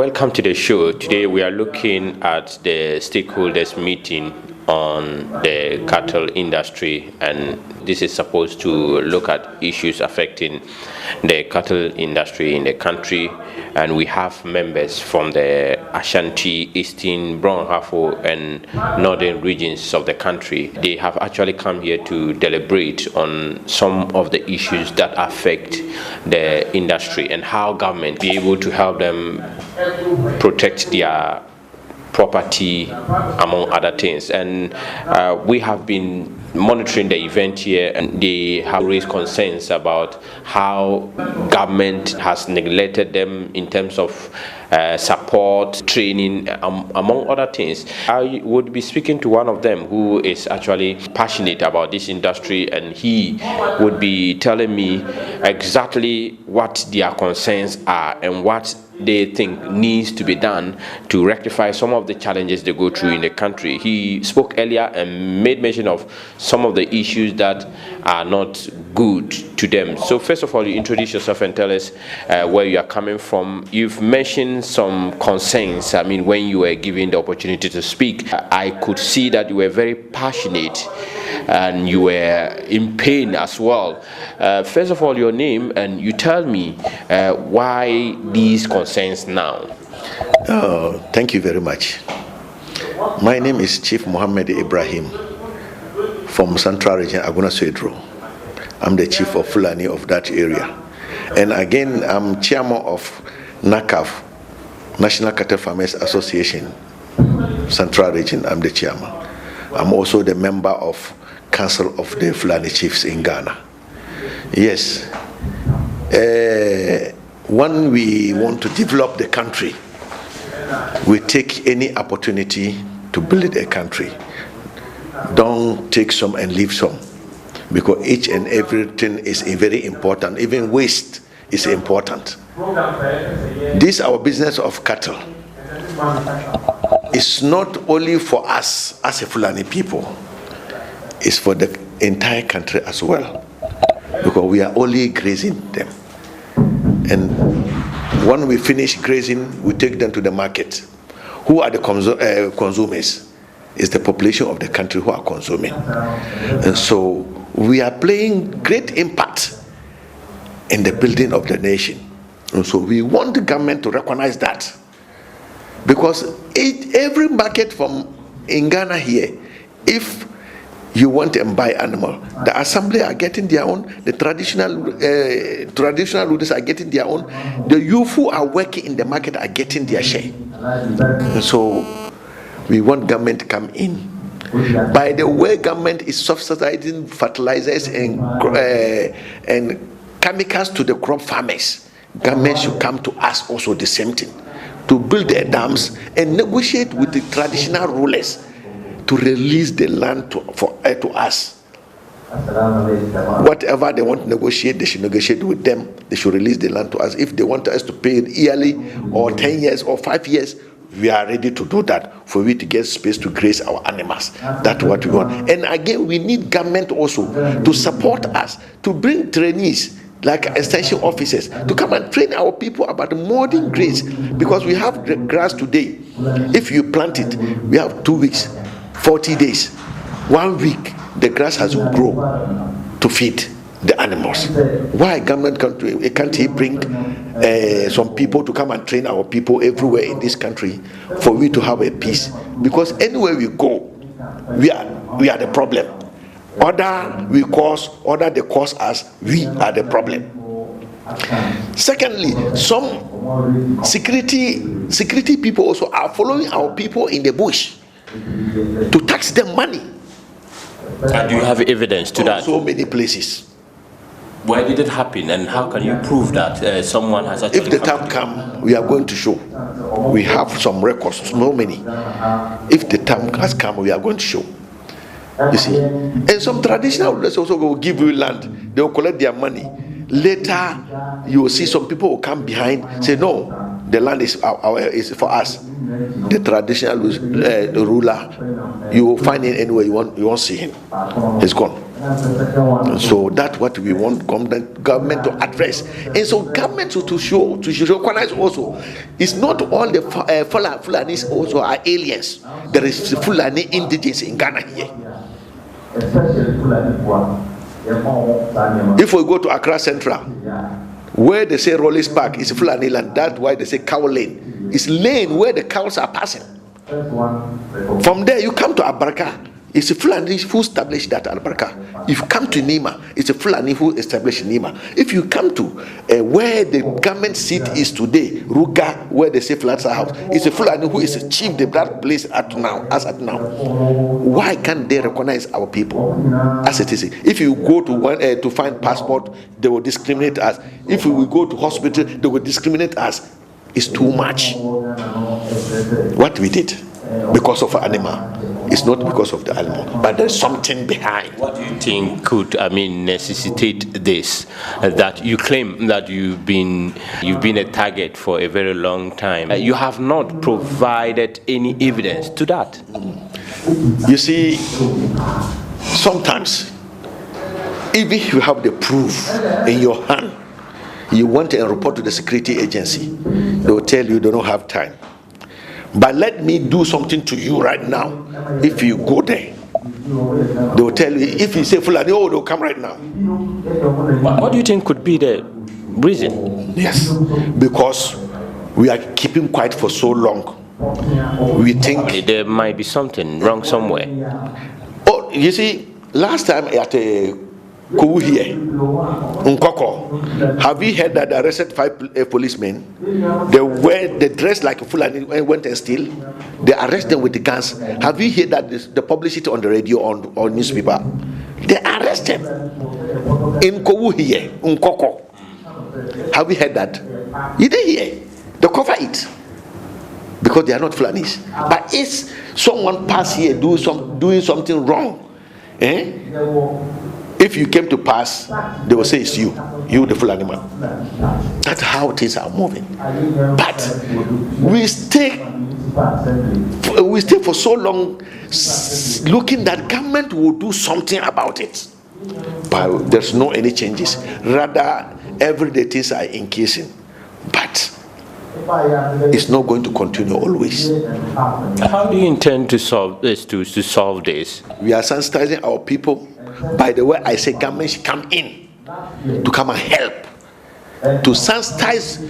Welcome to the show. Today we are looking at the stakeholders meeting on the cattle industry, and this is supposed to look at issues affecting the cattle industry in the country. And we have members from the Ashanti, Eastern, Brong-Ahafo and Northern regions of the country. They have actually come here to deliberate on some of the issues that affect the industry and how government be able to help them protect their property, among other things. And we have been monitoring the event here, and they have raised concerns about how government has neglected them in terms of support, training, among other things. I would be speaking to one of them who is actually passionate about this industry, and he would be telling me exactly what their concerns are and what they think needs to be done to rectify some of the challenges they go through in the country. He spoke earlier and made mention of some of the issues that are not good to them. So first of all, you introduce yourself and tell us where you are coming from. You've mentioned some concerns. I mean, when you were given the opportunity to speak, I could see that you were very passionate and you were in pain as well. First of all, your name, and you tell me why these concerns now. Oh, thank you very much. My name is Chief Mohammed Ibrahim from Central Region, Aguna Swedro. I'm the chief of Fulani of that area. And again, I'm chairman of NACAF, National Cattle Farmers Association, Central Region. I'm the chairman. I'm also the member of Council of the Fulani Chiefs in Ghana. Yes. When we want to develop the country, we take any opportunity to build a country. Don't take some and leave some, because each and everything is very important. Even waste is important. This our business of cattle. It's not only for us as a Fulani people, it's for the entire country as well, because we are only grazing them. And when we finish grazing, we take them to the market. Who are the consumers? It's the population of the country who are consuming. And so we are playing great impact in the building of the nation. And so we want the government to recognize that. Because every market in Ghana here, if you want and buy animal, the assembly are getting their own, the traditional rulers are getting their own, the youth who are working in the market are getting their share. And so we want government to come in. By the way, government is subsidizing fertilizers and chemicals to the crop farmers. Government should come to us also the same thing, to build their dams and negotiate with the traditional rulers to release the land to us. Whatever they want to negotiate, they should negotiate with them. They should release the land to us. If they want us to pay yearly or 10 years or 5 years, we are ready to do that for we to get space to graze our animals. That's what we want. And again, we need government also to support us, to bring trainees like extension officers to come and train our people about the modern grass, because we have grass today. If you plant it, we have 2 weeks, 40 days, 1 week, the grass has to grow to feed the animals. Why government can't he bring some people to come and train our people everywhere in this country for we to have a peace? Because anywhere we go, we are the problem. Other they cause us, we are the problem. Secondly, some security people also are following our people in the bush to tax them money. And do you have evidence to that? So many places. Why did it happen, and how can you prove that someone has actually? If the time comes, we are going to show. We have some records, so many. If the time has come, we are going to show. You see, and some traditional rulers also will give you land. They will collect their money. Later, you will see some people will come behind, say no, the land is for us. The traditional ruler, you will find him anywhere you won't see him. He's gone. And so that's what we want government to address. And so government to recognize also, it's not all the Fulanis also are aliens. There is Fulani indigenous in Ghana here. If we go to Accra Central, where they say Rollis Park is Fulani land, that's why they say cow lane. It's lane where the cows are passing. From there you come to Abaraka. It's a Fulani who established that Albarka. If you come to Nima, it's a Fulani who established Nima. If you come to where the government seat is today, Ruga, where they say Flatsa House, it's a Fulani who is achieved that place at now. Why can't they recognize our people as it is? If you go to to find passport, they will discriminate us. If we go to hospital, they will discriminate us. It's too much. What we did because of an animal. It's not because of the animal, but there's something behind. What do you think could, necessitate this? That you claim that you've been a target for a very long time. You have not provided any evidence to that. You see, sometimes, even if you have the proof in your hand, you want to report to the security agency, they will tell you they don't have time. But let me do something to you right now. If you go there, they will tell you. If you say Fulani, they'll come right now. What do you think could be the reason? Yes, because we are keeping quiet for so long. We think there might be something wrong somewhere. Oh, you see, last time at a Kuhu here, Nkoko, have you heard that they arrested 5 policemen? They dressed like a Fulani and went and steal. They arrest them with the guns. Have you heard that they publish it on the radio or newspaper? They arrest them in Kuhu here, Nkoko. Have you heard that? You didn't hear. They cover it because they are not Fulanis. But if someone pass here doing something wrong, if you came to pass, they will say it's you the Fulani man. That's how things are moving. But we stay for so long looking that government will do something about it. But there's no any changes. Rather, everyday things are increasing. But it's not going to continue always. How do you intend to solve this? To solve this, we are sensitizing our people. By the way, I say government should come in to come and help to sensitize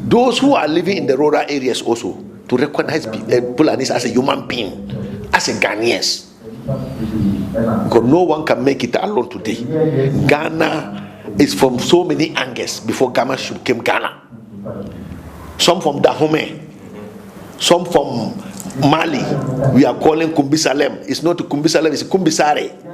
those who are living in the rural areas also to recognize Fulanis as a human being, as a Ghanaians. Because no one can make it alone today. Ghana is from so many angles before Ghana became Ghana. Some from Dahomey, some from Mali. We are calling Kumbisalem. It's not Kumbisalem, it's Kumbisare.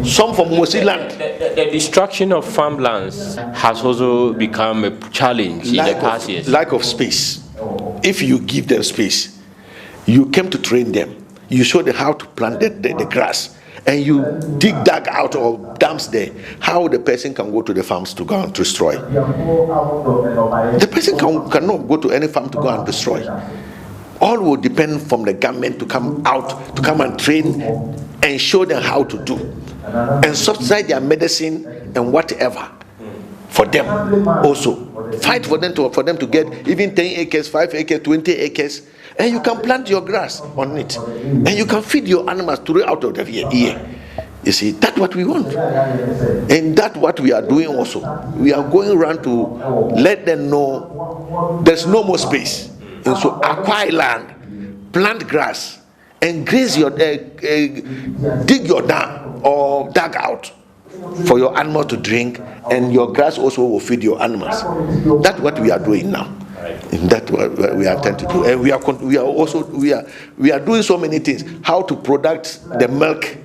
Some from Mosiland. The destruction of farmlands has also become a challenge in the past years. Lack of space. If you give them space, you came to train them. You show them how to plant the grass, and you dig that out or dams there. How the person can go to the farms to go and destroy? The person cannot go to any farm to go and destroy. All will depend from the government to come out, to come and train and show them how to do, and subsidize their medicine and whatever for them. Also, fight for them to get even 10 acres, 5 acres, 20 acres, and you can plant your grass on it, and you can feed your animals throughout of the year. You see, that's what we want, and that's what we are doing also. We are going around to let them know there's no more space. And so acquire land, plant grass, and graze your dig your dam or dug out for your animal to drink, and your grass also will feed your animals. That's what we are doing now. And that's what we are trying to do. And we are doing so many things. How to produce the milk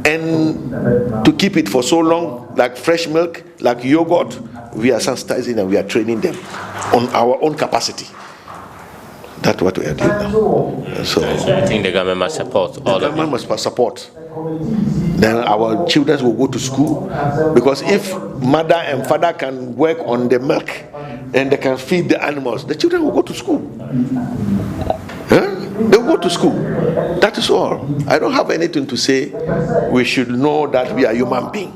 and to keep it for so long, like fresh milk, like yogurt. We are sensitizing and we are training them on our own capacity. That's what we are doing now. So I think the government must support all of them. The government must support. Then our children will go to school, because if mother and father can work on the milk and they can feed the animals, the children will go to school. Huh? They will go to school. That is all. I don't have anything to say. We should know that we are human beings.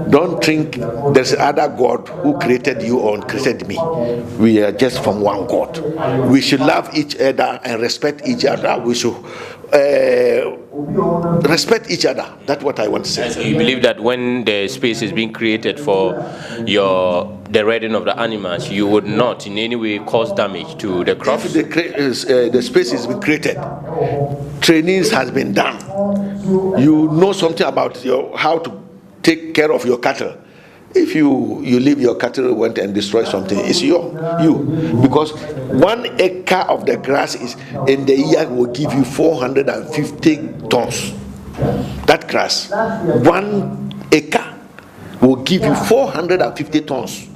Don't think there's another God who created you or created me. We are just from one God. We should love each other and respect each other. We should respect each other. That's what I want to say. So you believe that when the space is being created for the rearing of the animals, you would not in any way cause damage to the crops? If the space has been created, trainings has been done. You know something about how to take care of your cattle. If you leave your cattle, went and destroy something, it's you. Because 1 acre of the grass is in the year will give you 450 tons. That grass, 1 acre will give you 450 tons.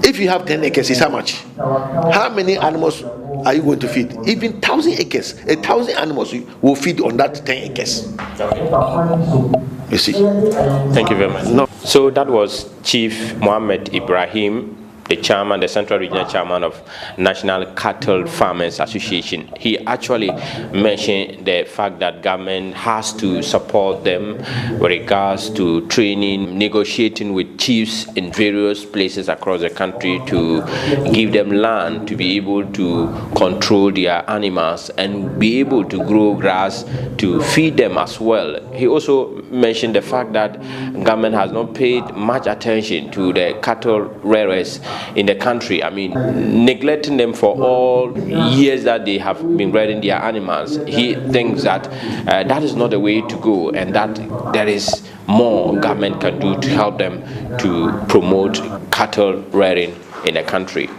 If you have 10 acres, it's how much? How many animals are you going to feed? Even 1,000 acres, 1,000 animals will feed on that 10 acres. You see. Thank you very much. No. So that was Chief Mohammed Ibrahim, the Central Regional Chairman of National Cattle Farmers Association. He actually mentioned the fact that government has to support them with regards to training, negotiating with chiefs in various places across the country to give them land to be able to control their animals and be able to grow grass to feed them as well. He also mentioned the fact that government has not paid much attention to the cattle rearers in the country. I mean, neglecting them for all years that they have been rearing their animals. He thinks that that is not the way to go, and that there is more government can do to help them to promote cattle rearing in the country.